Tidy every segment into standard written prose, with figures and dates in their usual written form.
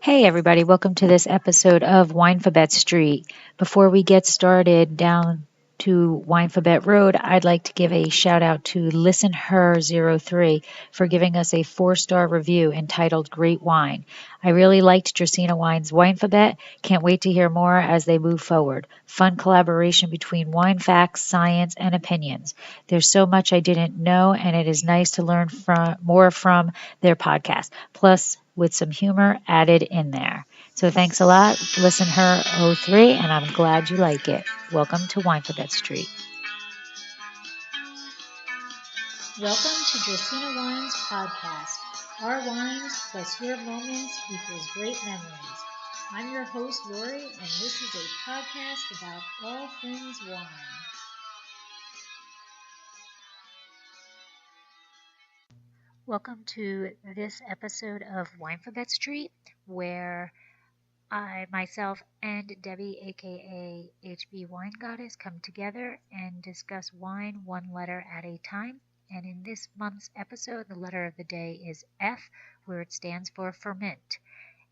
Hey everybody, welcome to this episode of Winephabet Street. Before we get started down to Winephabet Road, I'd like to give a shout out to ListenHer03 for giving us a 4-star review entitled Great Wine. I really liked Dracaena Wine's Winephabet. Can't wait to hear more as they move forward. Fun collaboration between wine facts, science, and opinions. There's so much I didn't know, and it is nice to learn more from their podcast. Plus, with some humor added in there. So thanks a lot, ListenHer03, and I'm glad you like it. Welcome to Winephabet Street. Welcome to Dracaena Wine's podcast. Our wines plus your moments equals great memories. I'm your host, Lori, and this is a podcast about all things wine. Welcome to this episode of Winephabet Street, where I, myself, and Debbie, aka HB Wine Goddess, come together and discuss wine one letter at a time. And in this month's episode, the letter of the day is F, where it stands for Furmint.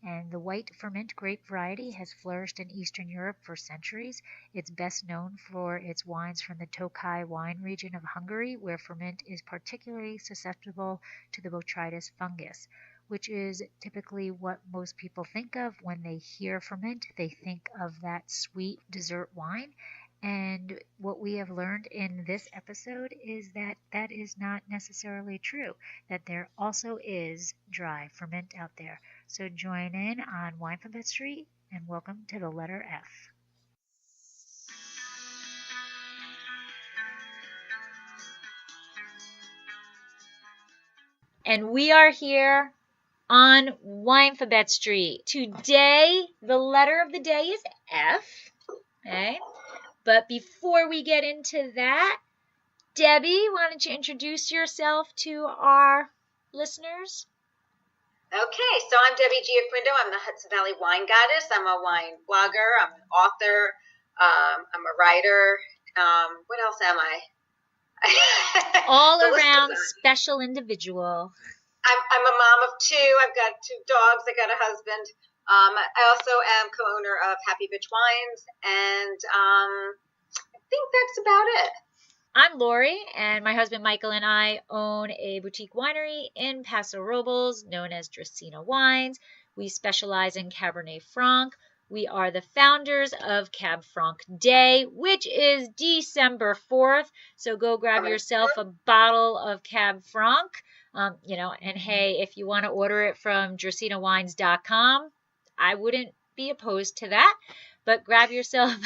And the white Furmint grape variety has flourished in Eastern Europe for centuries. It's best known for its wines from the Tokaji wine region of Hungary, where Furmint is particularly susceptible to the botrytis fungus, which is typically what most people think of when they hear Furmint. They think of that sweet dessert wine. And what we have learned in this episode is that that is not necessarily true, that there also is dry Furmint out there. So join in on Winephabet Street and welcome to the letter F. And we are here on Winephabet Street. Today, the letter of the day is F. Okay. But before we get into that, Debbie, why don't you introduce yourself to our listeners? Okay, so I'm Debbie Giaquindo. I'm the Hudson Valley Wine Goddess. I'm a wine blogger. I'm an author. I'm a writer. What else am I? All around special individual. I'm a mom of two. I've got 2 dogs. I got a husband. I also am co-owner of Happy Bitch Wines, and I think that's about it. I'm Lori, and my husband Michael and I own a boutique winery in Paso Robles known as Dracaena Wines. We specialize in Cabernet Franc. We are the founders of Cab Franc Day, which is December 4th. So go grab yourself a bottle of Cab Franc. And hey, if you want to order it from dracaenawines.com, I wouldn't be opposed to that. But grab yourself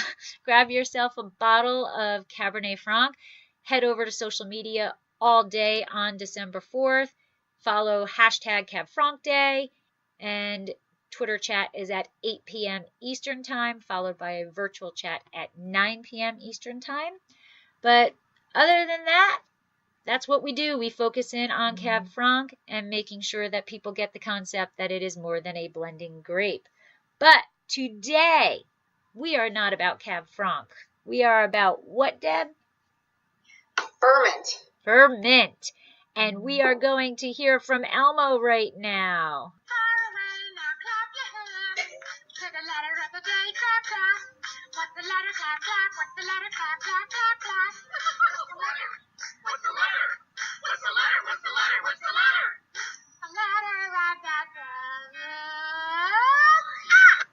a bottle of Cabernet Franc. Head over to social media all day on December 4th. Follow hashtag Cab Franc Day, and Twitter chat is at 8 p.m. Eastern Time, followed by a virtual chat at 9 p.m. Eastern Time. But other than that, that's what we do. We focus in on Cab Franc and making sure that people get the concept that it is more than a blending grape. But today, we are not about Cab Franc. We are about what, Deb? Furmint. Furmint. And we are going to hear from Elmo right now.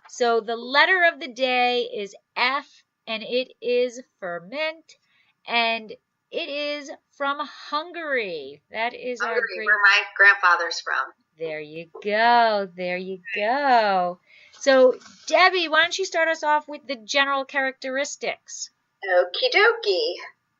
So the letter of the day is F, and it is Furmint, and it is from Hungary. That is Hungary, our great... where my grandfather's from. There you go. There you go. So, Debbie, why don't you start us off with the general characteristics? Okie dokie.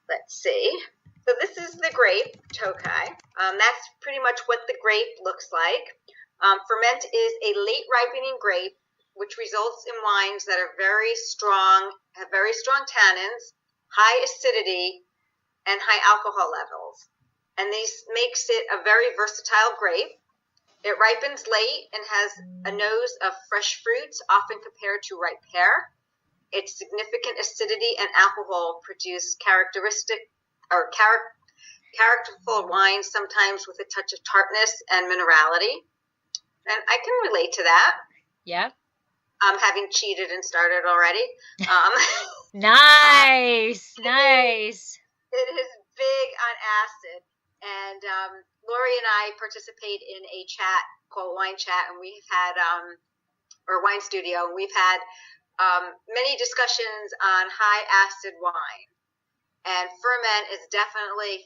Let's see. So this is the grape, Tokai. That's pretty much what the grape looks like. Furmint is a late ripening grape, which results in wines that are very strong, have very strong tannins, high acidity, and high alcohol levels. And this makes it a very versatile grape. It ripens late and has a nose of fresh fruits, often compared to ripe pear. Its significant acidity and alcohol produce characteristic or characterful wines, sometimes with a touch of tartness and minerality. And I can relate to that. Yep. Having cheated and started already. Nice. Nice. It is big on acid. And Lori and I participate in a chat called Wine Chat, and we've had, or Wine Studio, and we've had many discussions on high acid wine. And Furmint is definitely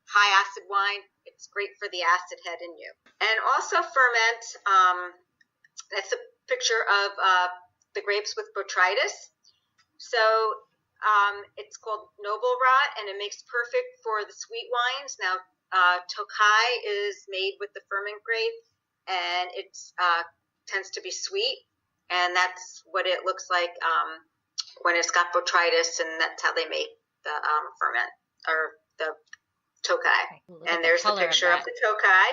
high acid wine. It's great for the acid head in you. And also Furmint, that's a picture of the grapes with botrytis. So it's called Noble Rot, and it makes perfect for the sweet wines. Now, Tokai is made with the Furmint grape, and it tends to be sweet, and that's what it looks like when it's got botrytis, and that's how they make the Furmint, or the Tokai. And there's the picture of the Tokai.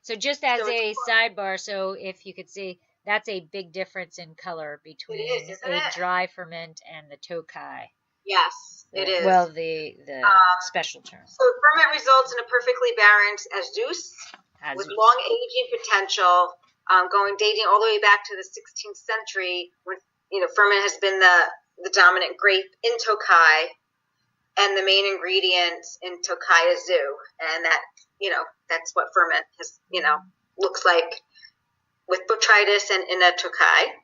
So just as a sidebar, so if you could see, that's a big difference in color between a dry Furmint and the Tokai. Yes, it is. Well, the special term. So Furmint results in a perfectly balanced azuz with long aging potential, dating all the way back to the 16th century, when Furmint has been the dominant grape in Tokai, and the main ingredient in Tokai is azu, and that that's what Furmint has looks like with botrytis and in a Tokai.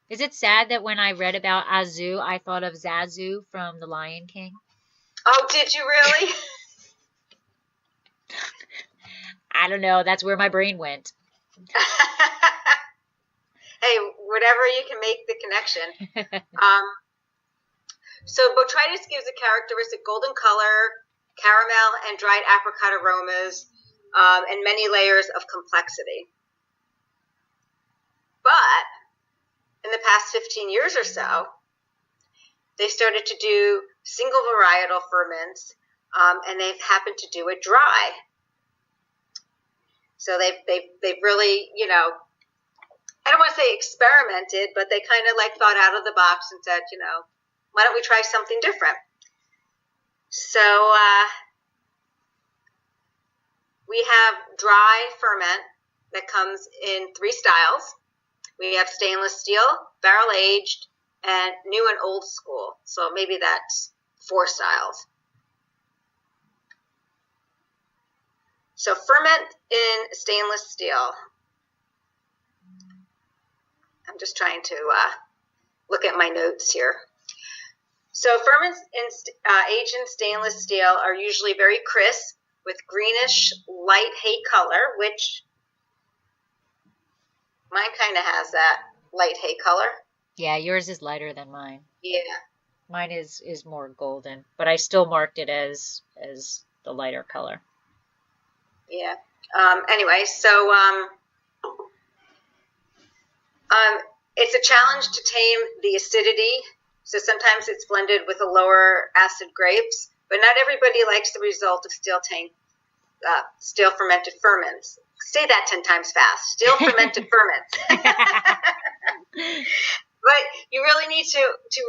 Is it sad that when I read about azu, I thought of Zazu from The Lion King? Oh, did you really? I don't know. That's where my brain went. Hey, whatever you can make the connection. So botrytis gives a characteristic golden color, caramel and dried apricot aromas, and many layers of complexity. But in the past 15 years or so, they started to do single varietal Furmints, and they've happened to do it dry. So they've really, I don't want to say experimented, but they kind of like thought out of the box and said, why don't we try something different? So we have dry Furmint that comes in 3 styles. We have stainless steel, barrel aged, and new and old school. So maybe that's 4 styles. So Furmint in stainless steel. I'm just trying to look at my notes here. So Furmints aged in stainless steel are usually very crisp with greenish light hay color, which mine kind of has that light hay color. Yeah, yours is lighter than mine. Yeah. Mine is more golden, but I still marked it as the lighter color. Yeah. Anyway, so it's a challenge to tame the acidity. So sometimes it's blended with a lower acid grapes, but not everybody likes the result of steel fermented Furmints. Say that 10 times fast. Steel fermented Furmints. But you really need to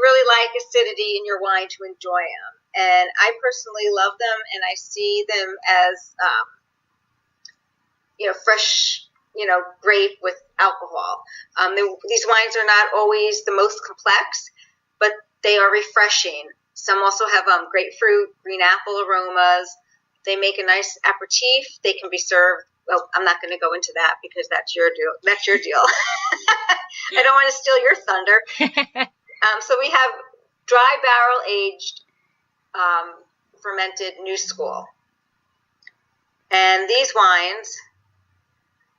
really like acidity in your wine to enjoy them. And I personally love them, and I see them as fresh, grape with alcohol. These wines are not always the most complex, but they are refreshing. Some also have grapefruit, green apple aromas. They make a nice aperitif. They can be served. Well, I'm not going to go into that because that's your deal. That's your deal. I don't want to steal your thunder. So we have dry barrel aged fermented new school. And these wines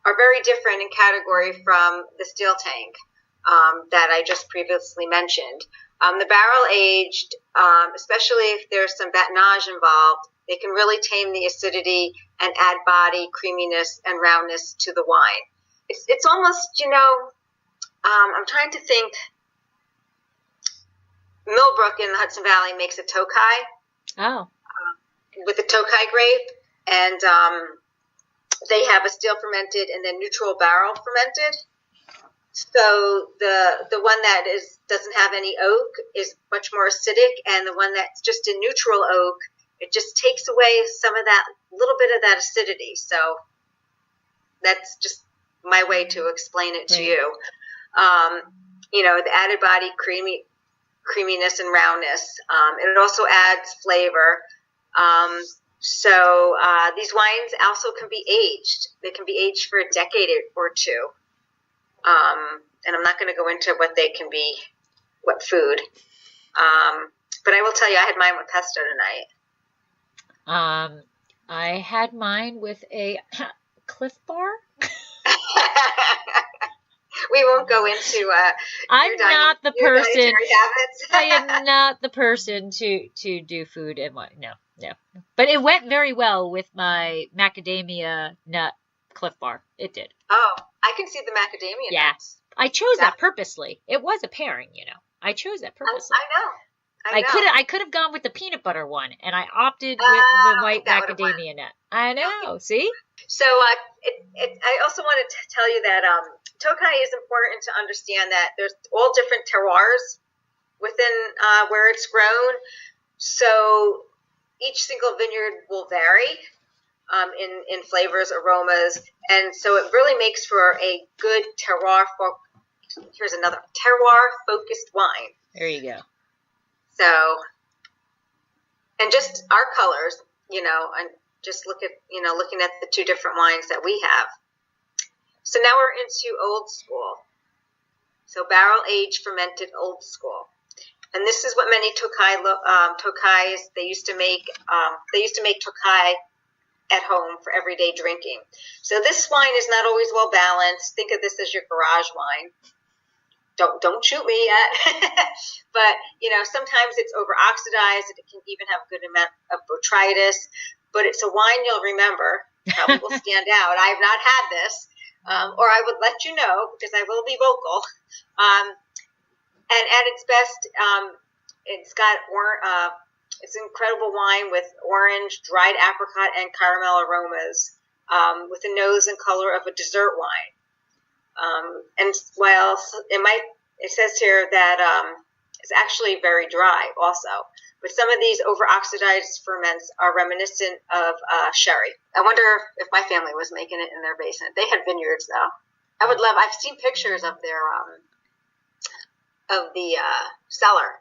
are very different in category from the steel tank that I just previously mentioned. The barrel aged, especially if there's some batonnage involved, they can really tame the acidity and add body, creaminess, and roundness to the wine. It's almost, I'm trying to think. Millbrook in the Hudson Valley makes a Tokai. Oh. With the Tokai grape, and they have a steel fermented and then neutral barrel fermented. So the one that doesn't have any oak is much more acidic, and the one that's just a neutral oak, it just takes away some of that, little bit of that acidity. So That's just my way to explain it to Right. you. The added body, creaminess and roundness. It also adds flavor. So these wines also can be aged. They can be aged for a decade or two. And I'm not going to go into what they can be, what food. But I will tell you, I had mine with pesto tonight. I had mine with a Cliff Bar. We won't go into I'm not the person. dietary habits. I am not the person to do food and what. No. But it went very well with my macadamia nut Cliff Bar. It did. Oh, I can see the macadamia nuts. I chose that purposely. It was a pairing, I chose that purposely. I know. I could have gone with the peanut butter one, and I opted with the white macadamia nut. I know. See? So I also wanted to tell you that Tokai is important to understand that there's all different terroirs within where it's grown. So each single vineyard will vary in flavors, aromas, and so it really makes for a good here's another terroir-focused wine. There you go. So, and just our colors, and just looking at the two different wines that we have. So now we're into old school. So barrel-aged fermented old school. And this is what many Tokais, they used to make Tokai at home for everyday drinking. So this wine is not always well balanced. Think of this as your garage wine. Don't shoot me yet. But, sometimes it's over-oxidized. It can even have a good amount of botrytis. But it's a wine you'll remember. Probably will stand out. I have not had this. Or I would let you know, because I will be vocal. And at its best, it's got it's an incredible wine with orange, dried apricot, and caramel aromas, with the nose and color of a dessert wine. And while it says here that it's actually very dry also. But some of these over-oxidized ferments are reminiscent of sherry. I wonder if my family was making it in their basement. They had vineyards, though. I've seen pictures of their cellar.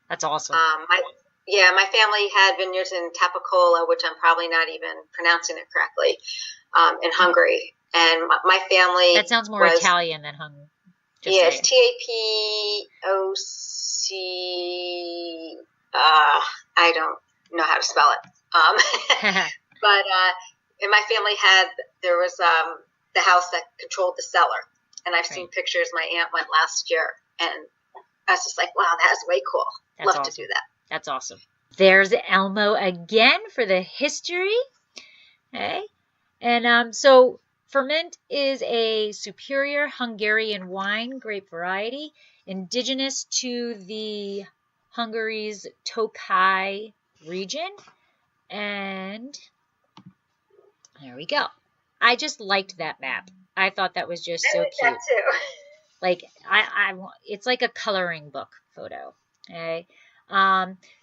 That's awesome. My family had vineyards in Tapacola, which I'm probably not even pronouncing it correctly, in Hungary. And my family that sounds more Italian than Hungary. Yes, Tapoc. I don't know how to spell it. But in my family there was the house that controlled the cellar, and I've seen pictures. My aunt went last year, and I was just like, wow, that's way cool. Love awesome. To do that. That's awesome. There's Elmo again for the history. Okay. And so Furmint is a superior Hungarian wine grape variety, indigenous to the Hungary's Tokai region. And there we go. I just liked that map. I thought that was just so cute. That too. Like it's like a coloring book photo. Okay.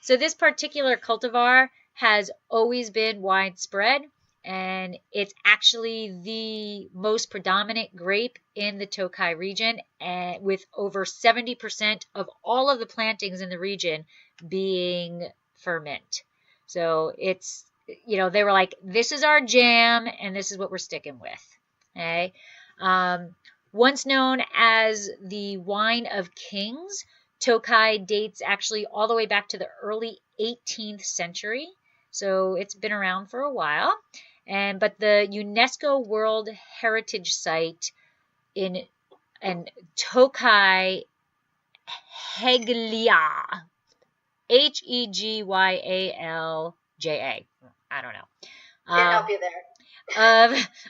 So this particular cultivar has always been widespread, and it's actually the most predominant grape in the Tokai region, and with over 70% of all of the plantings in the region being Furmint. So it's, they were like, this is our jam, and this is what we're sticking with. Okay. Once known as the wine of kings, Tokai dates actually all the way back to the early 18th century. So it's been around for a while. But the UNESCO World Heritage Site in Tokaji-Hegyalja, Hegyalja. I don't know. Can't help you there.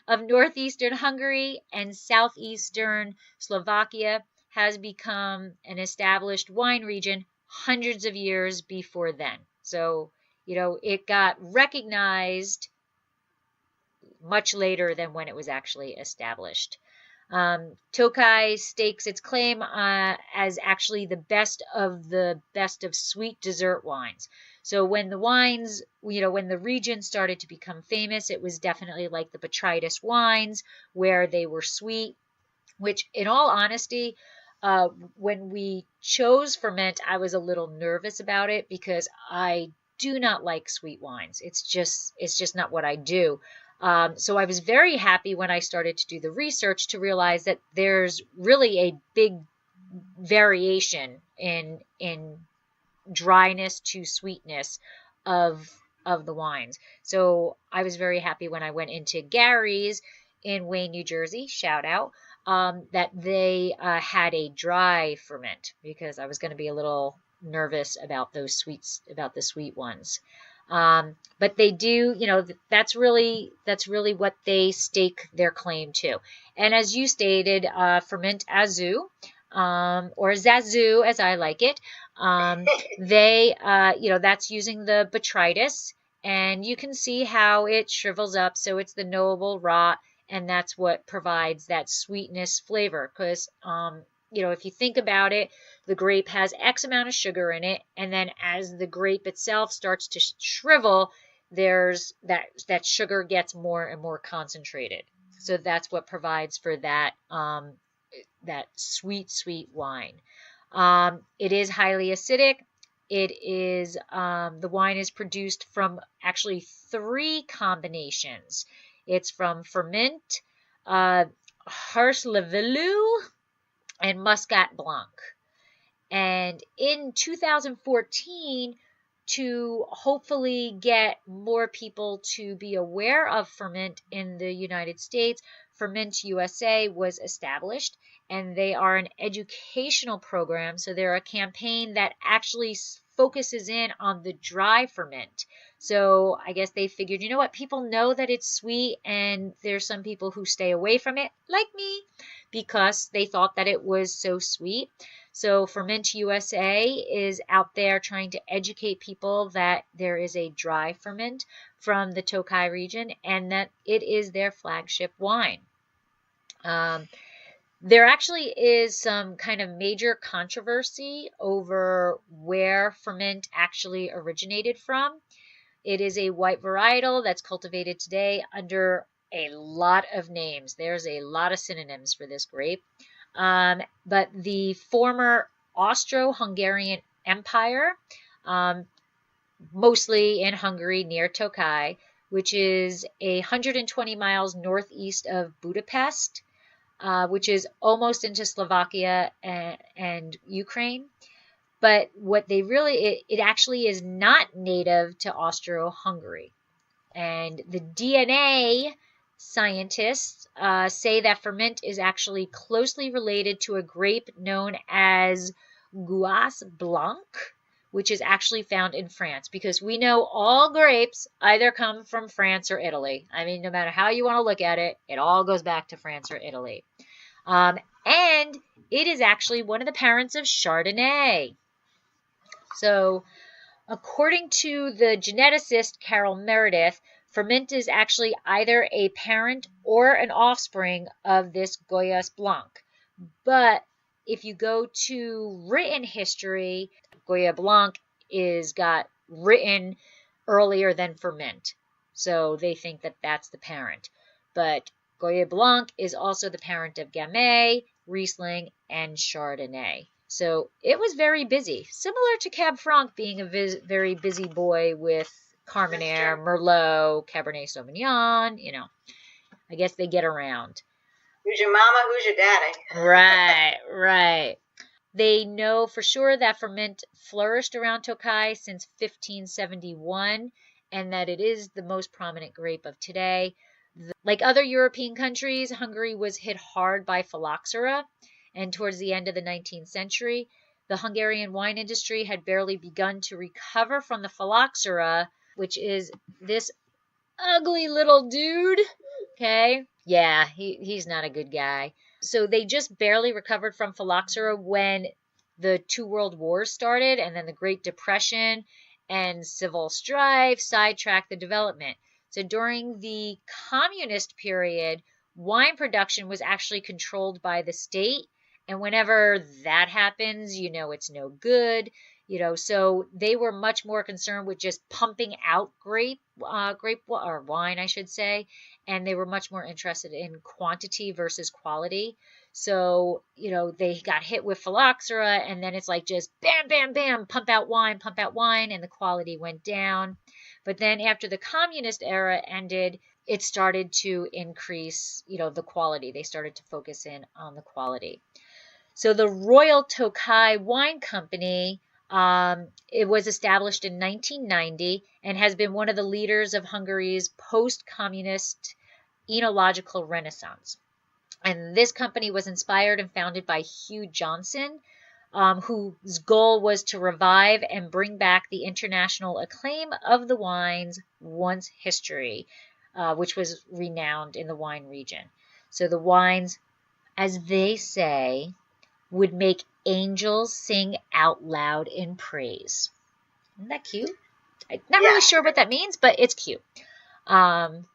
Of northeastern Hungary and southeastern Slovakia has become an established wine region hundreds of years before then. So, it got recognized much later than when it was actually established. Tokai stakes its claim as actually the best of sweet dessert wines. So when the wines, when the region started to become famous, it was definitely like the botrytis wines, where they were sweet, which in all honesty, when we chose Furmint, I was a little nervous about it because I do not like sweet wines. It's just not what I do. So I was very happy when I started to do the research to realize that there's really a big variation in dryness to sweetness of the wines. So I was very happy when I went into Gary's in Wayne, New Jersey, shout out, that they had a dry Furmint, because I was going to be a little nervous about the sweet ones. But they do, that's really what they stake their claim to. And as you stated, Furmint Azu, or Zazu as I like it, they, that's using the botrytis, and you can see how it shrivels up. So it's the knowable rot, and that's what provides that sweetness flavor. Because, if you think about it, the grape has X amount of sugar in it, and then as the grape itself starts to shrivel, there's that sugar gets more and more concentrated. So that's what provides for that that sweet wine. It is highly acidic. It is the wine is produced from actually 3 combinations. It's from Furmint, Harslevilu, and Muscat Blanc. And in 2014, to hopefully get more people to be aware of Furmint in the United States, Furmint USA was established, and they are an educational program. So they're a campaign that actually focuses in on the dry Furmint. So I guess they figured, you know what, people know that it's sweet, and there's some people who stay away from it, like me, because they thought that it was so sweet. So Furmint USA is out there trying to educate people that there is a dry Furmint from the Tokai region, and that it is their flagship wine. There actually is some kind of major controversy over where Furmint actually originated from. It is a white varietal that's cultivated today under a lot of names. There's a lot of synonyms for this grape. But the former Austro-Hungarian Empire, mostly in Hungary near Tokai, which is 120 miles northeast of Budapest, which is almost into Slovakia and Ukraine. But what they really, it actually is not native to Austro-Hungary. And the DNA scientists say that Furmint is actually closely related to a grape known as Gouas Blanc, which is actually found in France, because we know all grapes either come from France or Italy. I mean, no matter how you want to look at it, it all goes back to France or Italy. And it is actually one of the parents of Chardonnay. So, according to the geneticist Carol Meredith, Furmint is actually either a parent or an offspring of this Gouas Blanc. But if you go to written history, Gouas Blanc got written earlier than Furmint. So they think that that's the parent. But Gouas Blanc is also the parent of Gamay, Riesling, and Chardonnay. So it was very busy, similar to Cab Franc being a very busy boy with Carmenere, Merlot, Cabernet Sauvignon. I guess they get around. Who's your mama? Who's your daddy? Right. They know for sure that Furmint flourished around Tokai since 1571, and that it is the most prominent grape of today. Like other European countries, Hungary was hit hard by phylloxera, and towards the end of the 19th century, the Hungarian wine industry had barely begun to recover from the phylloxera, which is this ugly little dude, okay? Yeah, he's not a good guy. So they just barely recovered from phylloxera when the 2 world wars started, and then the Great Depression and civil strife sidetracked the development. So during the communist period, wine production was actually controlled by the state. And whenever that happens, it's no good. So they were much more concerned with just pumping out grape or wine, I should say, and they were much more interested in quantity versus quality. So, they got hit with phylloxera, and then it's like just bam, bam, bam, pump out wine, and the quality went down. But then after the communist era ended, it started to increase, the quality. They started to focus in on the quality. So the Royal Tokai Wine Company, it was established in 1990 and has been one of the leaders of Hungary's post-communist enological renaissance. And this company was inspired and founded by Hugh Johnson, whose goal was to revive and bring back the international acclaim of the wine's once history, which was renowned in the wine region. So the wines, as they say, would make angels sing out loud in praise. Isn't that cute? I'm not really sure what that means, but it's cute. And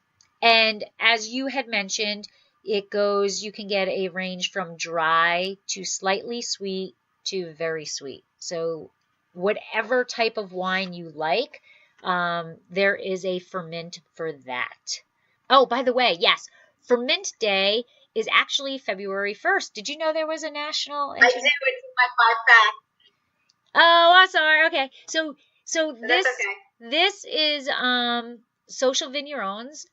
as you had mentioned, you can get a range from dry to slightly sweet to very sweet. So whatever type of wine you like, there is a Furmint for that. Oh, by the way, yes, Furmint Day is actually February 1st. Did you know there was a national? I do. It's my 5-pack. Oh, I'm sorry. Okay. So That's okay. This is Social Vignerons.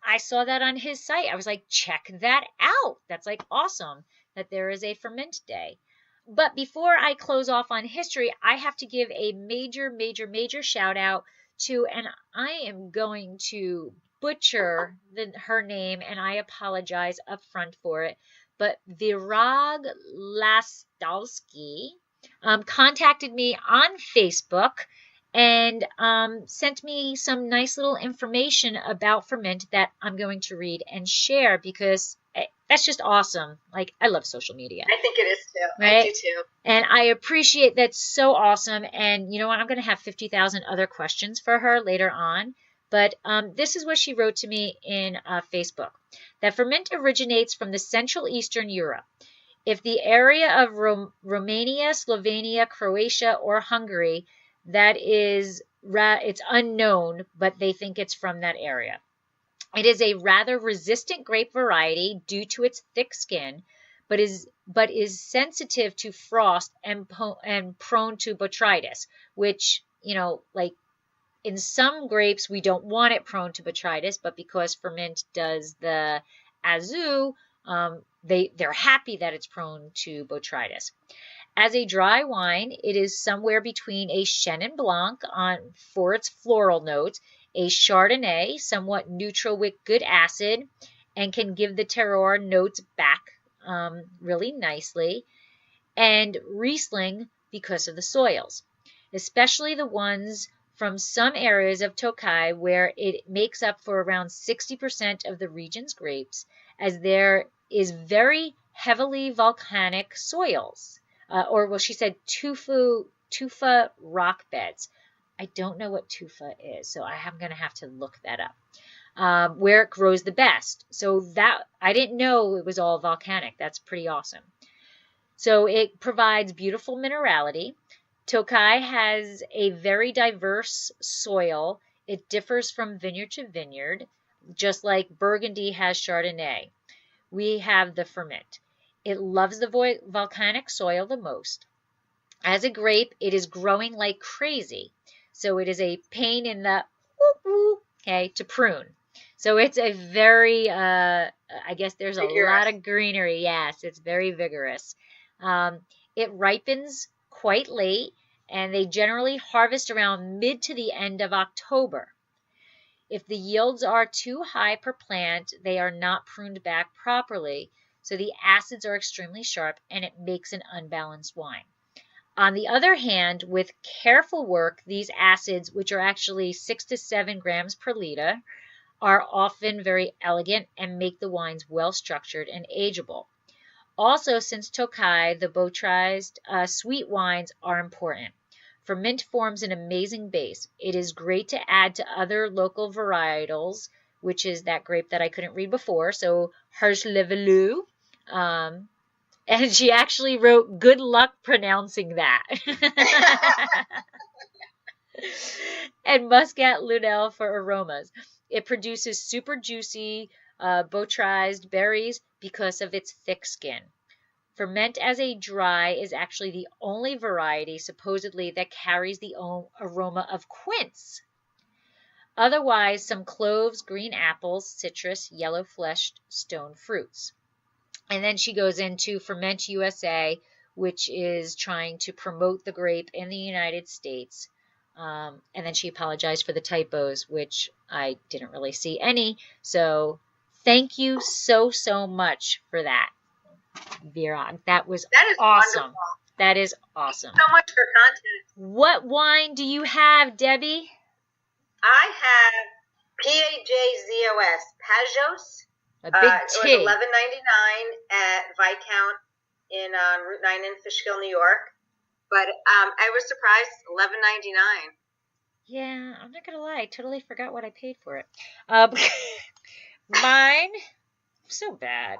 I saw that on his site. I was like, check that out. That's like awesome that there is a Furmint Day. But before I close off on history, I have to give a major, major, major shout out to, and I am going to butcher her name, and I apologize up front for it, but Virag Lastalski contacted me on Facebook and sent me some nice little information about Furmint that I'm going to read and share because that's just awesome. Like, I love social media. I think it is too. Right? I do too. And I appreciate that. So awesome. And you know what? I'm going to have 50,000 other questions for her later on. But this is what she wrote to me in Facebook. That Furmint originates from the Central Eastern Europe. If the area of Romania, Slovenia, Croatia, or Hungary, that is, it's unknown, but they think it's from that area. It is a rather resistant grape variety due to its thick skin, but is sensitive to frost and prone to botrytis, which, like in some grapes, we don't want it prone to botrytis, but because Furmint does the azu, they're happy that it's prone to botrytis. As a dry wine, it is somewhere between a Chenin Blanc for its floral notes, a Chardonnay, somewhat neutral with good acid, and can give the terroir notes back really nicely, and Riesling because of the soils, especially the ones from some areas of Tokai where it makes up for around 60% of the region's grapes, as there is very heavily volcanic soils, she said tufa rock beds. I don't know what tufa is, so I'm going to have to look that up, where it grows the best. So that I didn't know it was all volcanic. That's pretty awesome. So it provides beautiful minerality. Tokai has a very diverse soil. It differs from vineyard to vineyard, just like Burgundy has Chardonnay. We have the Furmint. It loves the volcanic soil the most. As a grape, it is growing like crazy. So it is a pain in the to prune. So it's a very, I guess there's vigorous. A lot of greenery. Yes, it's very vigorous. It ripens quite late, and they generally harvest around mid to the end of October. If the yields are too high per plant, they are not pruned back properly, so the acids are extremely sharp, and it makes an unbalanced wine. On the other hand, with careful work, these acids, which are actually 6 to 7 grams per liter, are often very elegant and make the wines well structured and ageable. Also, since Tokai, the botrytized sweet wines are important. Furmint forms an amazing base. It is great to add to other local varietals, which is that grape that I couldn't read before, so Hirschlevelu, And she actually wrote, "Good luck pronouncing that." And Muscat Lunel for aromas. It produces super juicy, botryzed berries because of its thick skin. Ferment as a dry is actually the only variety supposedly that carries the aroma of quince. Otherwise, some cloves, green apples, citrus, yellow-fleshed stone fruits. And then she goes into Ferment USA, which is trying to promote the grape in the United States. And then she apologized for the typos, which I didn't really see any. So thank you so, so much for that, Virag. That is awesome. Wonderful. That is awesome. Thank you so much for content. What wine do you have, Debbie? I have Pajos. A big T. It was $11.99 at Viscount on Route 9 in Fishkill, New York. But I was surprised, $11.99. Yeah, I'm not gonna lie, I totally forgot what I paid for it. Mine, so bad.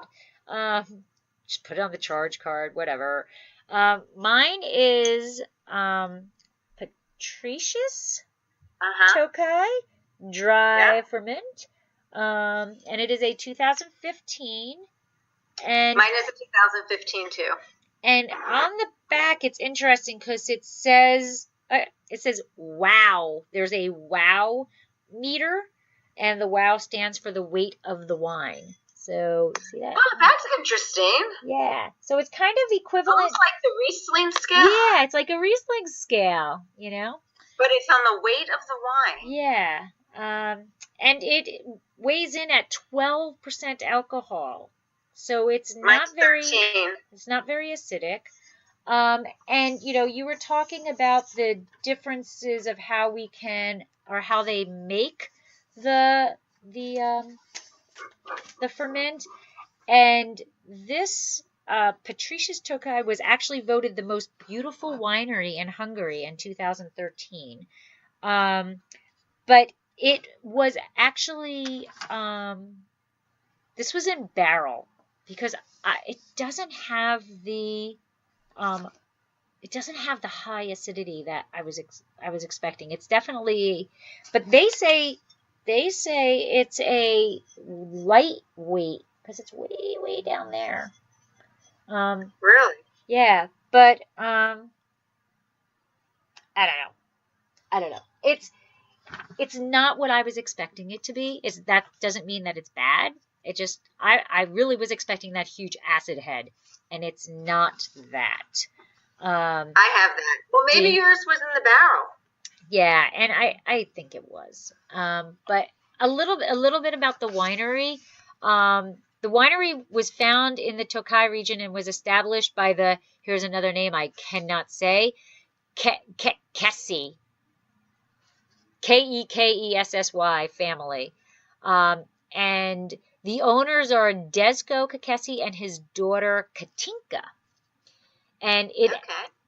Just put it on the charge card, whatever. Mine is Patricius Tokai Dry Furmint. And it is a 2015. And mine is a 2015 too. And on the back, it's interesting because it says wow. There's a wow meter, and the wow stands for the weight of the wine. So, see that? Oh, that's interesting. Yeah. So it's kind of equivalent. Almost like the Riesling scale. Yeah, it's like a Riesling scale, you know? But it's on the weight of the wine. Yeah. And it weighs in at 12% alcohol. So it's not very acidic. And you were talking about the differences of how we can, or how they make the ferment. And this Patricius Tokai was actually voted the most beautiful winery in Hungary in 2013. But it was actually this was in barrel, because it doesn't have the high acidity that I was expecting. It's definitely, but they say it's a lightweight because it's way down there. Really? Yeah, but I don't know. It's not what I was expecting it to be. That doesn't mean that it's bad. It just, I really was expecting that huge acid head, and it's not that. I have that. Well, maybe yours was in the barrel. Yeah, and I think it was. But a little bit about the winery. The winery was found in the Tokai region and was established by here's another name I cannot say, Kessy. Kekessy family. And the owners are Desko Kekessy and his daughter Katinka. And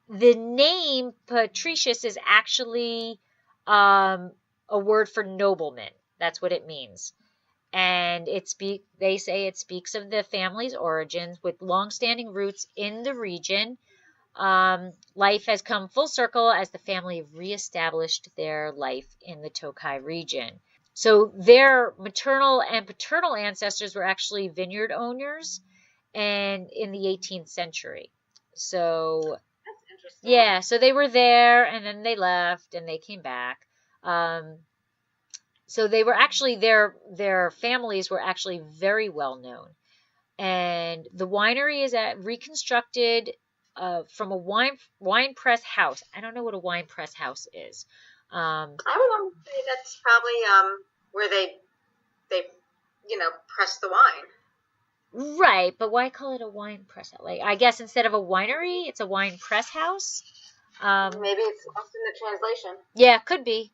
the name Patricius is actually a word for nobleman. That's what it means. And they say it speaks of the family's origins with long-standing roots in the region. Life has come full circle as the family reestablished their life in the Tokai region. So their maternal and paternal ancestors were actually vineyard owners, and in the 18th century. So that's interesting. Yeah, so they were there, and then they left, and they came back. So they were actually their families were actually very well known, and the winery is reconstructed from a wine press house. I don't know what a wine press house is. I would want to say that's probably where they press the wine. Right, but why call it a wine press house? Like, I guess instead of a winery, it's a wine press house. Maybe it's lost in the translation. Yeah, could be.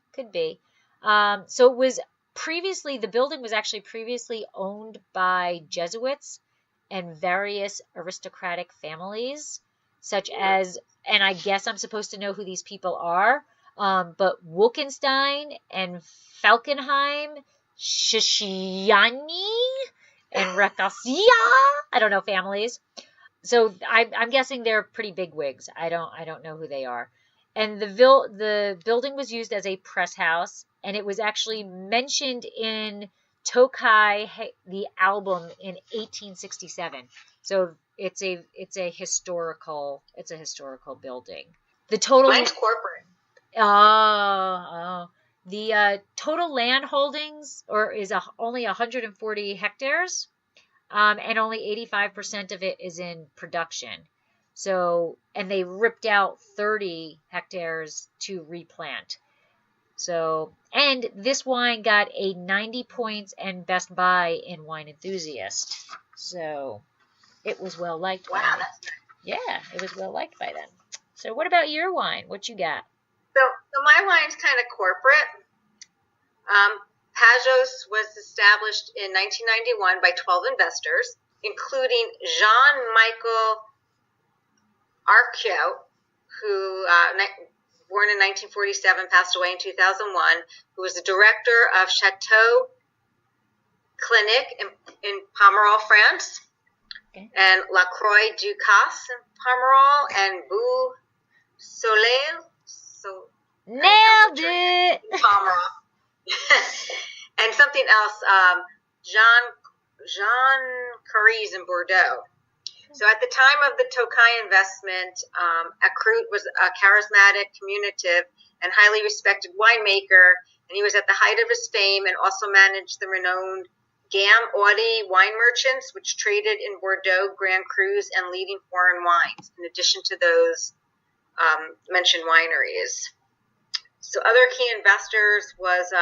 So it was the building was actually previously owned by Jesuits and various aristocratic families, such as, and I guess I'm supposed to know who these people are, but Wolkenstein and Falkenheim, Shishiani, and Rekasia, I don't know families. So I'm guessing they're pretty big wigs. I don't know who they are. And the building was used as a press house, and it was actually mentioned in the album in 1867. So it's a historical building. The total Mine's corporate. oh the total land holdings is only 140 hectares. And only 85% of it is in production. So, and they ripped out 30 hectares to replant. So, and this wine got a 90 points and best buy in Wine Enthusiast. So, it was well liked by them. Yeah, it was well liked by them. So, what about your wine? What you got? So my wine's kind of corporate. Pajos was established in 1991 by 12 investors, including Jean-Michel Archiot, who, born in 1947, passed away in 2001, who was the director of Chateau Clinique in Pomerol, France, and La Croix du Casse in Pomerol, and Beau Soleil. Nailed it! Pomerol. And something else, Jean Caries in Bordeaux. So at the time of the Tokai investment, Acrut was a charismatic, communicative, and highly respected winemaker, and he was at the height of his fame and also managed the renowned Gam Audi wine merchants, which traded in Bordeaux, Grand Crus, and leading foreign wines, in addition to those mentioned wineries. So other key investors was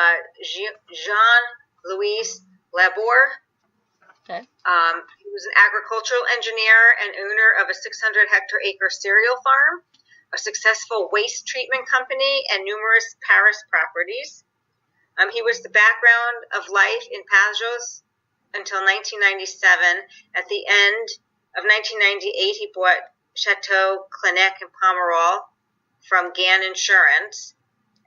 Jean-Louis Laborde. Okay. He was an agricultural engineer and owner of a 600-hectare cereal farm, a successful waste treatment company, and numerous Paris properties. He was the background of life in Pajos until 1997. At the end of 1998, he bought Chateau Clinique in Pomerol from Gann Insurance,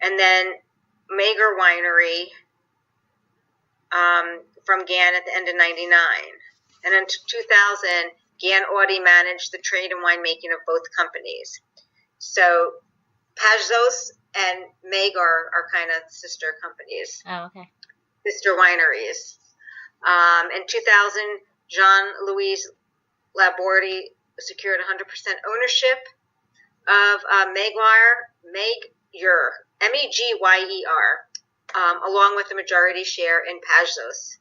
and then Mager Winery from Gann at the end of 99. And in 2000, Gann Audi managed the trade and winemaking of both companies. So Pajos and Mager are kind of sister companies. Oh, okay. Sister wineries. In 2000, Jean-Louis Laborde secured 100% ownership of Megyer, Megyer, along with a majority share in Pajos,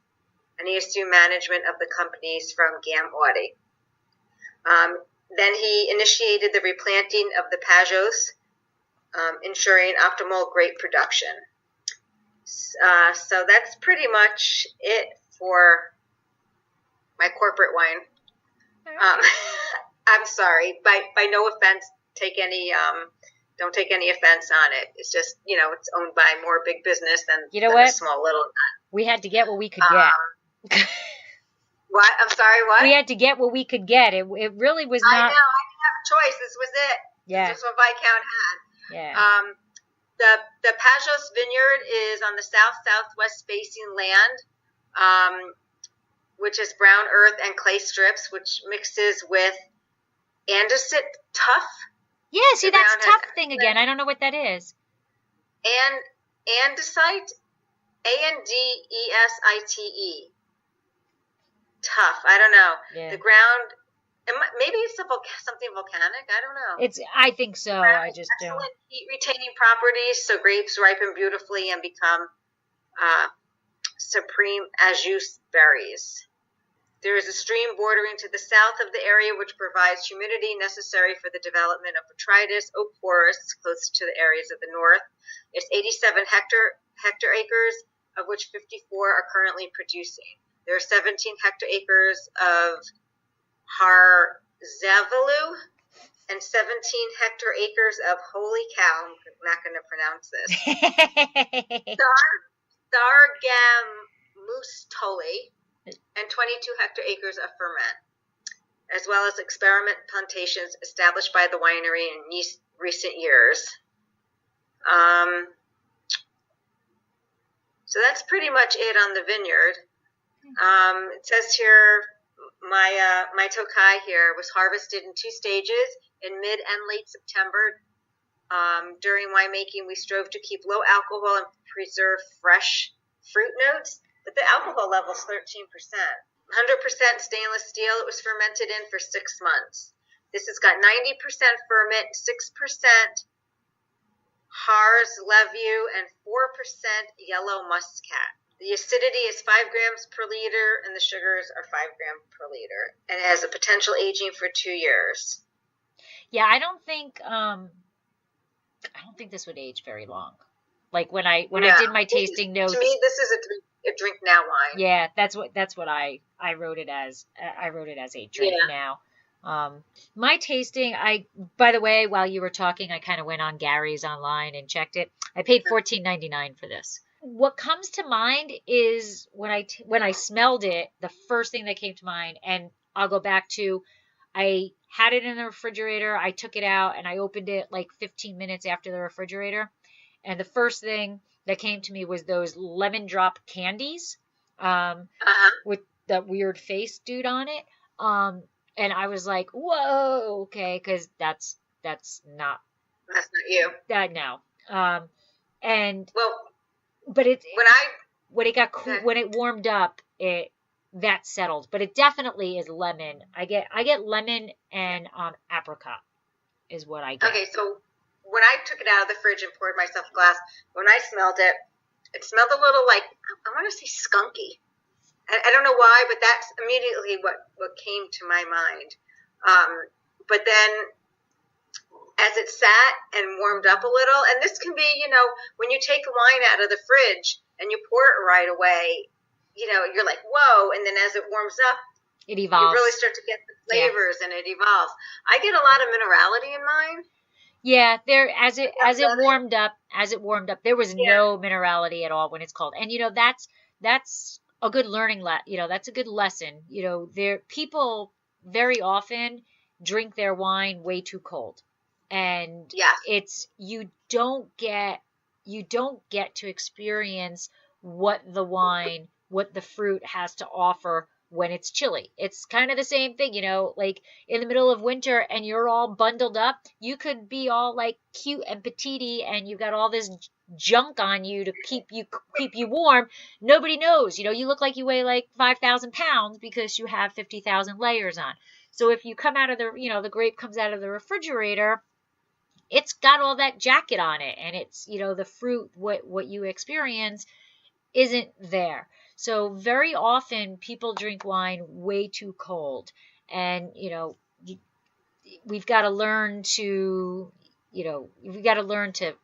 and he assumed management of the companies from Gam Audi. Then he initiated the replanting of the Pajos, ensuring optimal grape production. So that's pretty much it for my corporate wine. I'm sorry, by no offense, don't take any offense on it. It's just, it's owned by more big business than a small little. We had to get what we could get. What? I'm sorry, what? We had to get what we could get. It really was not. I know. I didn't have a choice. This was it. Yeah. This is what Viscount had. Yeah. The Pajos Vineyard is on the southwest facing land, which is brown earth and clay strips, which mixes with andesite tuff. Yeah, see, that's tough thing again. I don't know what that is. Andesite, Andesite. Tough. I don't know. Yeah. The ground, maybe it's something volcanic. I don't know. I think so. I just don't. Excellent heat-retaining properties, so grapes ripen beautifully and become supreme ajus berries. There is a stream bordering to the south of the area, which provides humidity necessary for the development of botrytis oak forests close to the areas of the north. It's 87 hectare acres, of which 54 are currently producing. There are 17 hectare acres of Harzevalu and 17 hectare acres of, holy cow, I'm not going to pronounce this, Dargamustoli, and 22 hectare acres of Furmint, as well as experiment plantations established by the winery in recent years. So that's pretty much it on the vineyard. It says here My Tokai here was harvested in 2 stages in mid and late September. During winemaking, we strove to keep low alcohol and preserve fresh fruit notes, but the alcohol level is 13%. 100% stainless steel. It was fermented in for 6 months. This has got 90% ferment, 6% Hars Levu, and 4% yellow muscat. The acidity is 5 grams per liter, and the sugars are 5 grams per liter, and it has a potential aging for 2 years. Yeah, I don't think this would age very long. Like when I did my tasting notes. To me, this is a drink now wine. Yeah, that's what I wrote it as. I wrote it as a drink now. My tasting, by the way, while you were talking, I kind of went on Gary's online and checked it. I paid $14.99 for this. What comes to mind is when I smelled it, the first thing that came to mind, and I'll go back to, I had it in the refrigerator, I took it out, and I opened it like 15 minutes after the refrigerator, and the first thing that came to me was those lemon drop candies with that weird face dude on it. And I was like, whoa, okay, because that's not you. No. And well, but when it got cool, okay. when it warmed up, that settled. But it definitely is lemon. I get lemon and apricot is what I get. Okay, so when I took it out of the fridge and poured myself a glass, when I smelled it, it smelled a little like, I want to say skunky. I don't know why, but that's immediately what came to my mind. But then as it sat and warmed up a little, and this can be, when you take a wine out of the fridge and you pour it right away, you're like, whoa. And then as it warms up, it evolves. You really start to get the flavors and it evolves. I get a lot of minerality in mine. Yeah, as it warmed up, there was no minerality at all when it's cold. And that's a good learning that's a good lesson. People very often drink their wine way too cold. And you don't get to experience what the fruit has to offer when it's chilly. It's kind of the same thing, like in the middle of winter and you're all bundled up, you could be all like cute and petite and you've got all this junk on you to keep you warm. Nobody knows, you look like you weigh like 5,000 pounds because you have 50,000 layers on. So if you come out of the grape comes out of the refrigerator, it's got all that jacket on it, and it's, the fruit, what you experience isn't there. So very often people drink wine way too cold, and we've got to learn to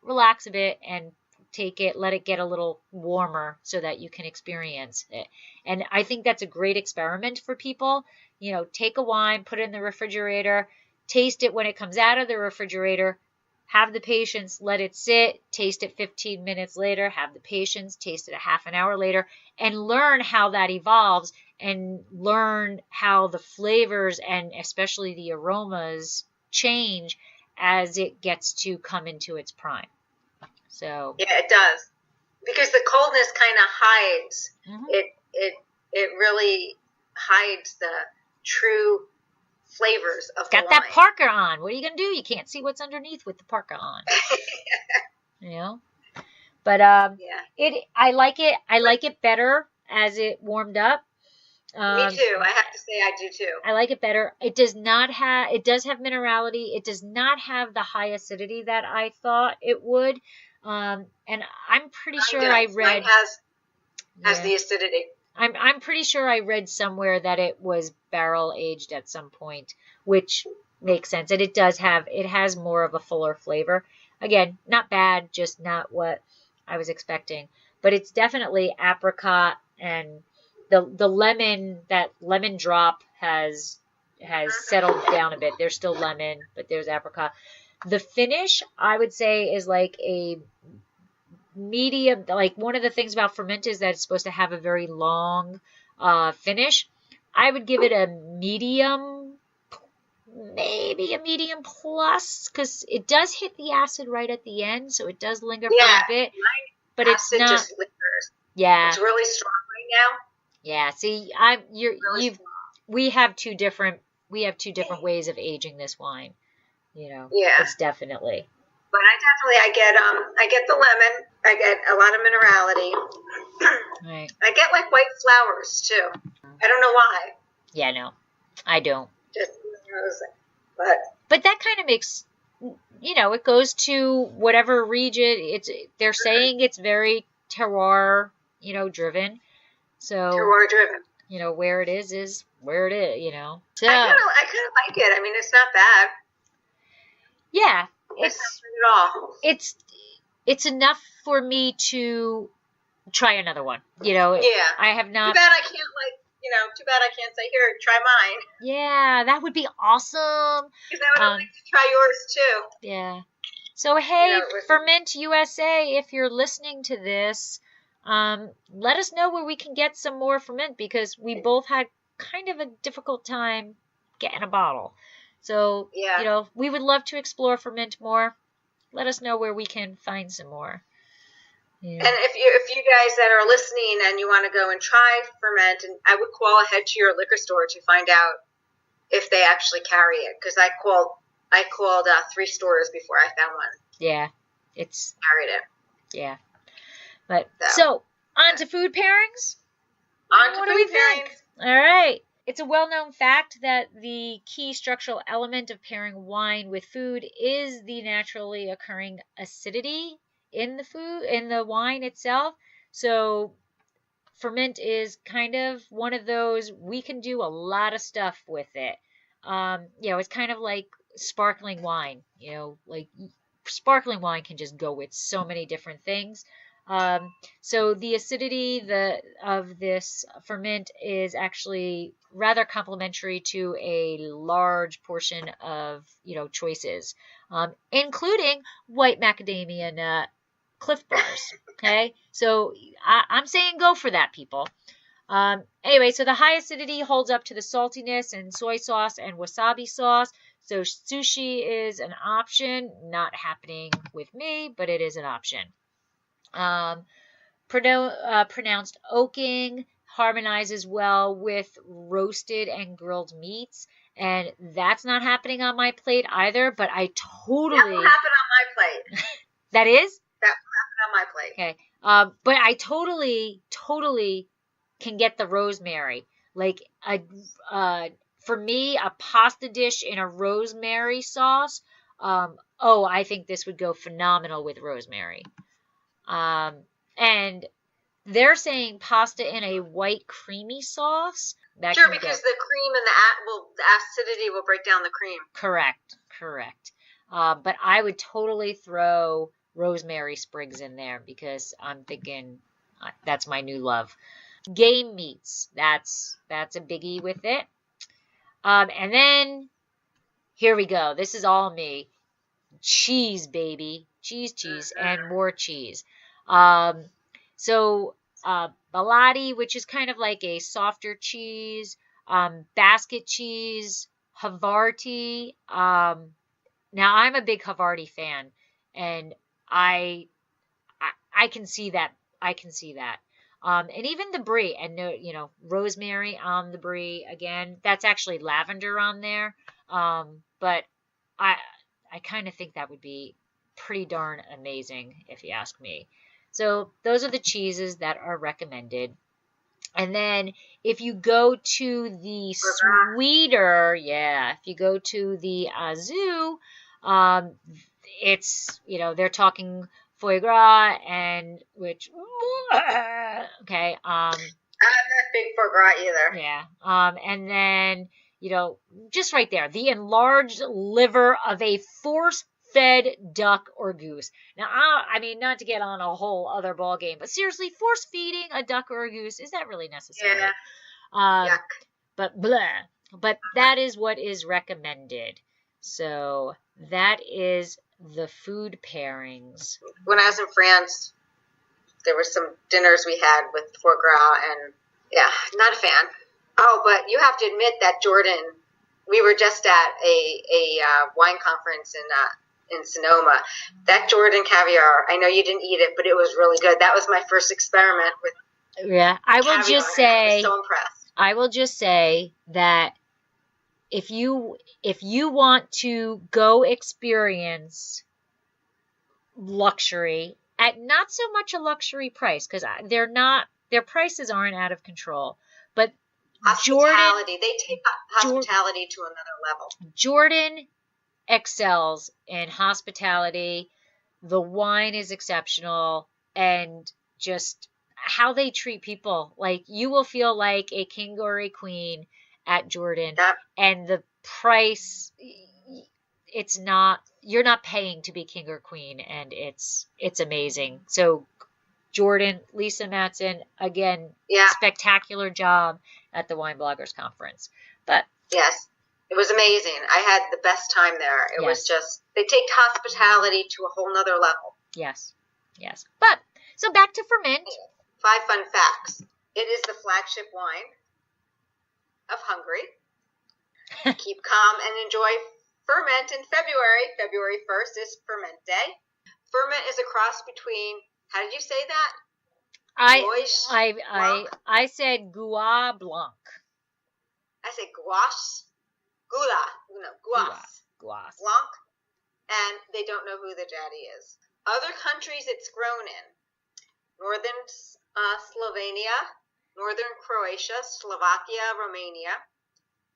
relax a bit and let it get a little warmer so that you can experience it. And I think that's a great experiment for people. Take a wine, put it in the refrigerator, taste it when it comes out of the refrigerator. Have the patience, let it sit, taste it 15 minutes later, have the patience, taste it a half an hour later, and learn how that evolves and learn how the flavors and especially the aromas change as it gets to come into its prime. So yeah, it does. Because the coldness kind of hides. It really hides the true flavors of the wine. Got that parka on. What are you going to do? You can't see what's underneath with the parka on. But I like it. I like it better as it warmed up. Me too. I have to say I do too. I like it better. It does have minerality. It does not have the high acidity that I thought it would. And I'm pretty sure I read mine has the acidity. I'm pretty sure I read somewhere that it was barrel aged at some point, which makes sense. And it has more of a fuller flavor. Again, not bad, just not what I was expecting. But it's definitely apricot, and the lemon, that lemon drop has settled down a bit. There's still lemon, but there's apricot. The finish, I would say, is like a medium. Like, one of the things about Furmint is that it's supposed to have a very long finish. I would give it a medium, maybe a medium plus, because it does hit the acid right at the end, so it does linger for a bit. But it's not. Just lingers. Yeah, it's really strong right now. Yeah. See, we have two different ways of aging this wine. Yeah. It's definitely. But I get the lemon. I get a lot of minerality. Right. I get like white flowers too. I don't know why. Yeah, no, I don't. Just But that kind of makes, it goes to whatever region. They're saying it's very terroir, driven. So terroir driven. Where it is where it is. So I kind of like it. I mean, it's not bad. Yeah, it's not bad at all. It's enough for me to try another one. Yeah. I have not. Too bad I can't say, here, try mine. Yeah, that would be awesome. Because I would like to try yours too. Yeah. So, hey, Furmint USA, if you're listening to this, let us know where we can get some more Furmint, because we both had kind of a difficult time getting a bottle. So, we would love to explore Furmint more. Let us know where we can find some more. Yeah. And if you guys that are listening and you want to go and try Furmint, and I would call ahead to your liquor store to find out if they actually carry it, because I called 3 stores before I found one. Yeah, it's carried it. Yeah, but so on to food pairings. What do we think? All right. It's a well-known fact that the key structural element of pairing wine with food is the naturally occurring acidity in the wine itself. So Furmint is kind of one of those, we can do a lot of stuff with it. It's kind of like sparkling wine. Like sparkling wine can just go with so many different things. So the acidity of this Furmint is actually rather complementary to a large portion of choices, including white macadamia nut Cliff Bars. Okay, so I'm saying go for that, people. Anyway, so the high acidity holds up to the saltiness in soy sauce and wasabi sauce. So sushi is an option, not happening with me, but it is an option. Pronounced oaking harmonizes well with roasted and grilled meats, and that's not happening on my plate either, but I totally... That will happen on my plate. That is? That will happen on my plate. Okay. But I totally can get the rosemary. Like, for me, a pasta dish in a rosemary sauce, I think this would go phenomenal with rosemary. And they're saying pasta in a white creamy sauce. Sure, because the cream and the acidity will break down the cream. Correct. But I would totally throw rosemary sprigs in there, because I'm thinking that's my new love. Game meats, that's a biggie with it. And then here we go. This is all me. Cheese, baby. Cheese, and more cheese. So Baladi, which is kind of like a softer cheese, basket cheese, Havarti. Now I'm a big Havarti fan, and I can see that. And even the brie, and rosemary on the brie again. That's actually lavender on there. But I kind of think that would be pretty darn amazing, if you ask me. So those are the cheeses that are recommended. And then if you go to the sweeter, if you go to the Azu, it's, they're talking foie gras, and which, okay. I'm not big foie gras either. Yeah. And then, just right there, the enlarged liver of a force-fed duck or goose. Now, I mean, not to get on a whole other ball game, but seriously, force-feeding a duck or a goose, is that really necessary? Yeah. Yuck. But that is what is recommended. So that is the food pairings. When I was in France, there were some dinners we had with foie gras, and not a fan. Oh, but you have to admit that Jordan, we were just at a wine conference in Sonoma. That Jordan caviar, I know you didn't eat it, but it was really good. That was my first experiment with I will caviar. just say, I was so impressed. I will just say that if you want to go experience luxury at not so much a luxury price, because their prices aren't out of control, but hospitality, they take hospitality to another level. Jordan excels in hospitality. The wine is exceptional, and just how they treat people. Like, you will feel like a king or a queen at Jordan. Yep. And the price, you're not paying to be king or queen, and it's amazing. So Jordan, Lisa Matson, again, spectacular job at the Wine Bloggers Conference. But yes, it was amazing. I had the best time there. It was just, they take hospitality to a whole nother level. Yes, yes. But, so back to Furmint. 5 fun facts. It is the flagship wine of Hungary. Keep calm and enjoy Furmint in February. February 1st is Furmint Day. Furmint is a cross between, how did you say that? I said Gua Blanc. I say gouache. Gouache. Blanc. And they don't know who the daddy is. Other countries it's grown in. Northern Slovenia, Northern Croatia, Slovakia, Romania,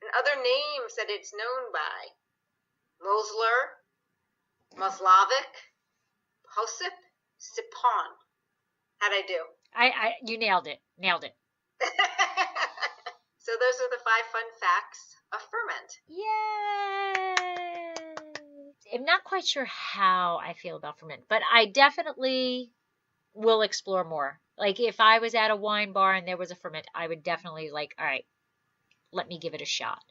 and other names that it's known by. Mosler, Moslavic, Posip, Sipon. How'd I do? You nailed it. Nailed it. So those are the 5 fun facts of Furmint. Yay! I'm not quite sure how I feel about Furmint, but I definitely will explore more. Like, if I was at a wine bar and there was a Furmint, I would definitely like, all right, let me give it a shot.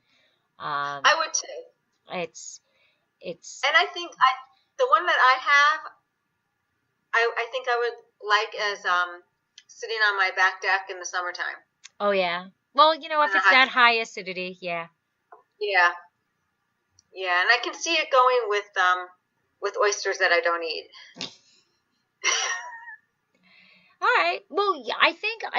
I would too. It's. And I think the one that I have, I think I would like as sitting on my back deck in the summertime. Oh yeah. Well, if it's that high acidity, yeah. Yeah. Yeah, and I can see it going with oysters that I don't eat. All right. Well, I think that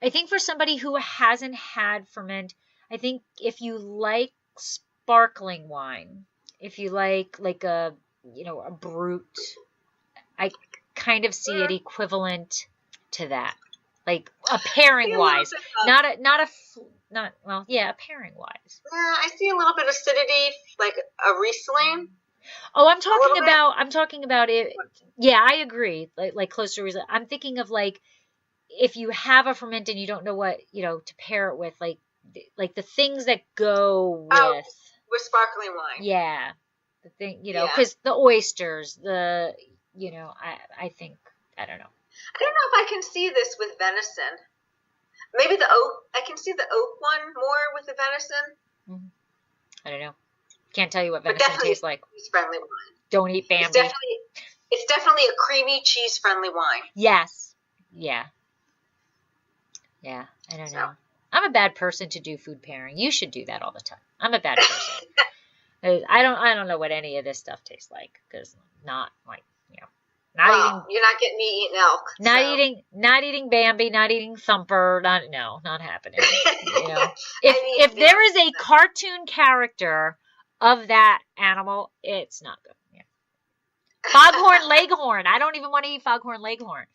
I think for somebody who hasn't had Furmint, I think if you like sparkling wine, if you like a a brut, I kind of see it equivalent to that. Like a pairing wise, a pairing wise. I see a little bit of acidity, like a Riesling. Oh, I'm talking about it. Yeah, I agree. Like close to Riesling. I'm thinking of like if you have a Furmint and you don't know what to pair it with, like the things that go with sparkling wine. Yeah, the thing because the oysters, I think I don't know. I don't know if I can see this with venison. Maybe the oak. I can see the oak one more with the venison. Mm-hmm. I don't know. Can't tell you what venison tastes like. Cheese-friendly wine. Don't eat Bambi. It's definitely a creamy, cheese-friendly wine. Yes. Yeah. Yeah. I don't know. I'm a bad person to do food pairing. You should do that all the time. I'm a bad person. I don't know what any of this stuff tastes like because not like you're not getting me eating elk. Not eating Bambi, not eating Thumper, not happening. If there is a cartoon character of that animal, it's not good. Yeah. Foghorn Leghorn. I don't even want to eat Foghorn Leghorn.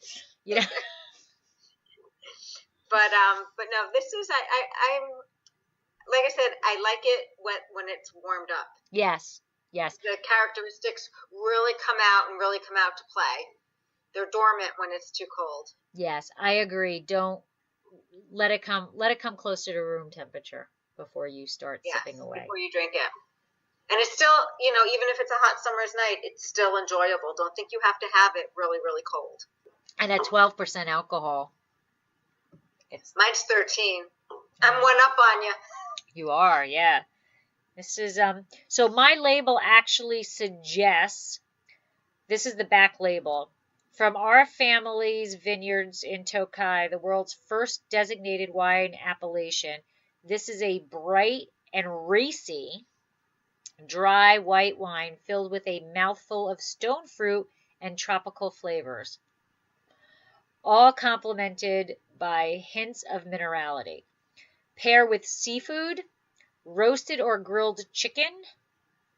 But no, this is I'm like I said, I like it when it's warmed up. Yes. Yes. The characteristics really come out to play. They're dormant when it's too cold. Yes, I agree. Don't let it come closer to room temperature before you start sipping away. Before you drink it. And it's still, even if it's a hot summer's night, it's still enjoyable. Don't think you have to have it really, really cold. And at 12% alcohol. Mine's 13. I'm one up on you. You are, yeah. This is, so my label actually suggests, this is the back label, from our family's vineyards in Tokai, the world's first designated wine appellation. This is a bright and racy, dry white wine filled with a mouthful of stone fruit and tropical flavors, all complemented by hints of minerality. Pair with seafood, roasted or grilled chicken,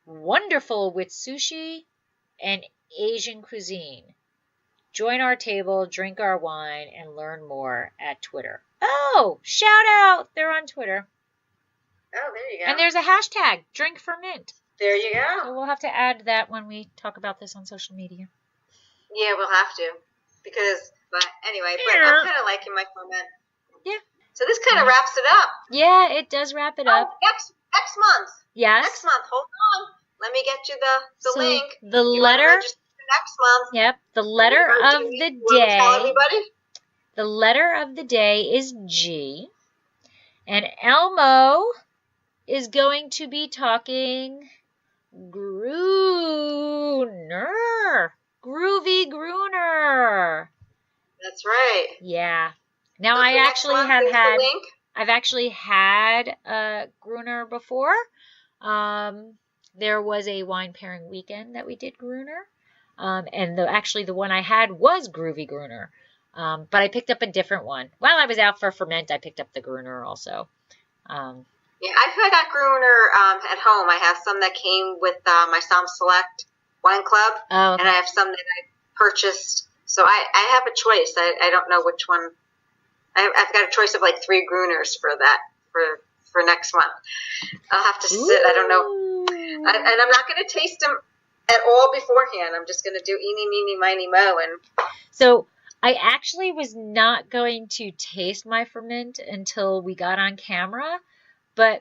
wonderful with sushi, and Asian cuisine. Join our table, drink our wine, and learn more at Twitter. Oh, shout out! They're on Twitter. Oh, there you go. And there's a hashtag, Drink Furmint. There you go. So we'll have to add that when we talk about this on social media. Yeah, we'll have to. But anyway, but I'm kind of liking my Furmint. Yeah. So this kind of wraps it up. Yeah, it does wrap it up. Next month. Yes. Next month. Hold on. Let me get you the link. The letter. Register next month. Yep. The letter of the day. Tell everybody? The letter of the day is G. And Elmo is going to be talking Gruner. Groovy Gruner. That's right. Yeah. Now So I actually have the had. link. I've actually had Gruner before. There was a wine pairing weekend that we did Gruner. And the one I had was Groovy Gruner. But I picked up a different one. While I was out for Furmint, I picked up the Gruner also. Yeah, I got Gruner at home. I have some that came with my Somm Select Wine Club. Oh, okay. And I have some that I purchased. So I have a choice. I don't know which one. I've got a choice of like 3 Gruners for that for next month. I'll have to sit. I don't know. And I'm not going to taste them at all beforehand. I'm just going to do eeny, meeny, miny, mo. So I actually was not going to taste my Furmint until we got on camera, but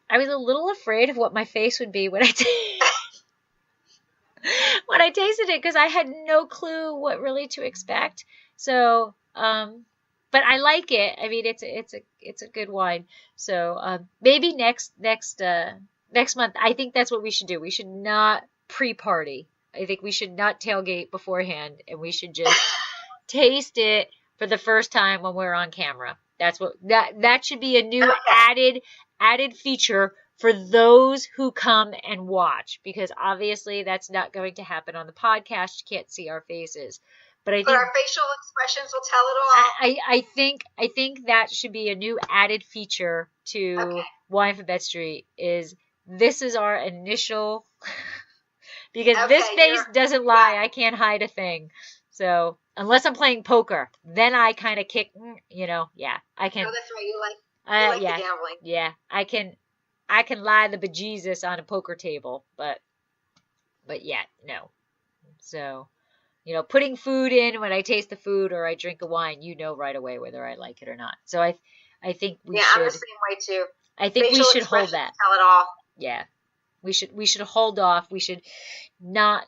I was a little afraid of what my face would be when I when I tasted it, because I had no clue what really to expect. So, but I like it. I mean, it's a good wine. So maybe next month, I think that's what we should do. We should not pre-party. I think we should not tailgate beforehand, and we should just taste it for the first time when we're on camera. That's what that should be a new added feature for those who come and watch, because obviously that's not going to happen on the podcast. You can't see our faces. But I think our facial expressions will tell it all. I think that should be a new added feature to Winephabet Street. This is our initial, because this face doesn't lie. I can't hide a thing. So unless I'm playing poker, then I kind of kick. Yeah, I can. Oh, that's right. You like the gambling. Yeah, I can lie the bejesus on a poker table, but yeah, no. So. Putting food in when I taste the food or I drink a wine, right away whether I like it or not. So I think we should. Yeah, I'm the same way too. I think we should hold that. Tell it all. Yeah, we should hold off. We should not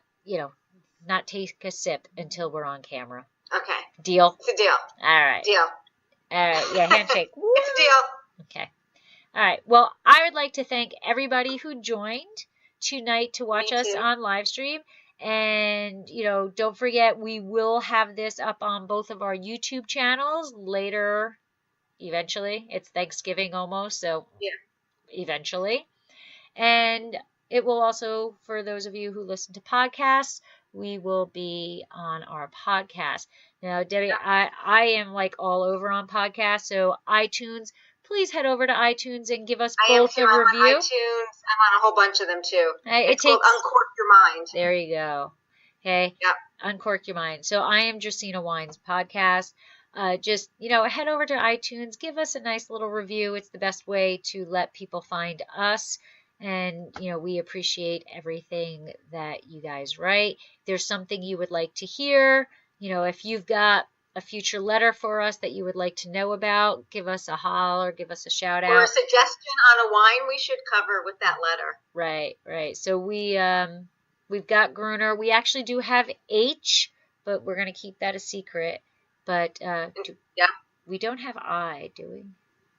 take a sip until we're on camera. Okay. Deal. It's a deal. All right. Deal. All right. Yeah, handshake. It's a deal. Okay. All right. Well, I would like to thank everybody who joined tonight to watch us on live stream. And, don't forget, we will have this up on both of our YouTube channels later, eventually. It's Thanksgiving almost, so eventually. And it will also, for those of you who listen to podcasts, we will be on our podcast. Now, Debbie, I am like all over on podcasts, so iTunes, please head over to iTunes and give us both a review. I'm on iTunes. I'm on a whole bunch of them too. It's called Uncork Your Mind. There you go. Okay. Yep. Uncork Your Mind. So I am Dracena Wines Podcast. Just, head over to iTunes. Give us a nice little review. It's the best way to let people find us. And, we appreciate everything that you guys write. If there's something you would like to hear, if you've got a future letter for us that you would like to know about, give us a holler, give us a shout out. Or a suggestion on a wine we should cover with that letter. Right. So we've got Gruner. We actually do have H, but we're going to keep that a secret. But we don't have I, do we?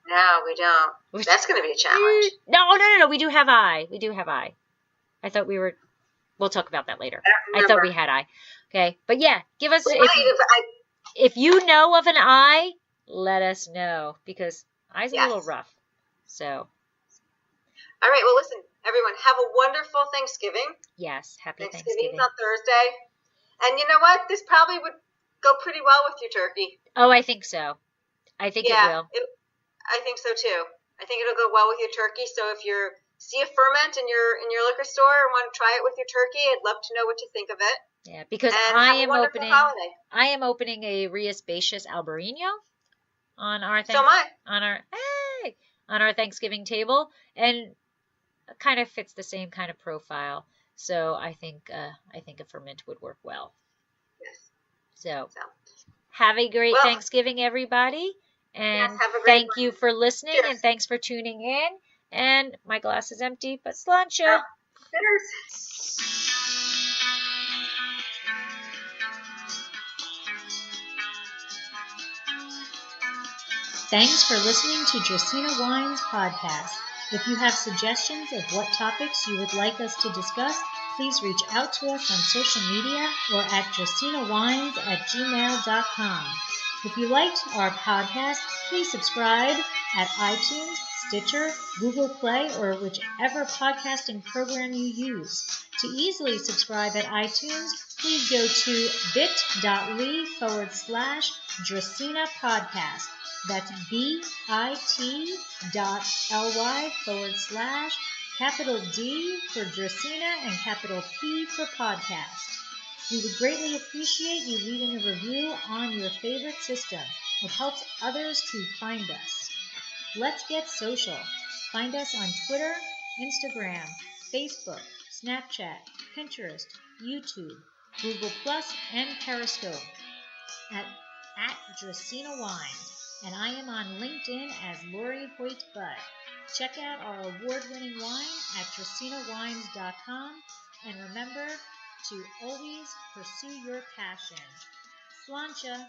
No, we don't. That's going to be a challenge. No. We do have I. I thought we were. We'll talk about that later. I thought we had I. Okay, but yeah, give us. If you know of an I, let us know, because I's a little rough. So. All right. Well, listen, everyone, have a wonderful Thanksgiving. Yes, happy Thanksgiving. Thanksgiving's on Thursday. And you know what? This probably would go pretty well with your turkey. Oh, I think so. I think it Yeah, will. I think so too. I think it'll go well with your turkey. So if you see a Furmint in your liquor store and want to try it with your turkey, I'd love to know what you think of it. Yeah, because And have a wonderful holiday. I am opening a Rias-Bacious Albarino on our So am I. on our Thanksgiving table, and kind of fits the same kind of profile. So I think a Furmint would work well. Yes. So So have a great well, Thanksgiving, everybody, and yes, have a great thank one. you for listening, Cheers. and thanks for tuning in. And my glass is empty, but sláinte. Cheers. Thanks for listening to Dracaena Wines podcast. If you have suggestions of what topics you would like us to discuss, please reach out to us on social media or at dracaenawines@gmail.com. If you liked our podcast, please subscribe at iTunes, Stitcher, Google Play, or whichever podcasting program you use. To easily subscribe at iTunes, please go to bit.ly/Dracaena podcast. That's bit.ly/D for Dracaena and capital P for podcast. We would greatly appreciate you leaving a review on your favorite system. It helps others to find us. Let's get social. Find us on Twitter, Instagram, Facebook, Snapchat, Pinterest, YouTube, Google+, and Periscope at Dracaena Wines. And I am on LinkedIn as Lori Hoyt Budd. Check out our award-winning wine at dracaenawines.com, and remember to always pursue your passion. Sláinte!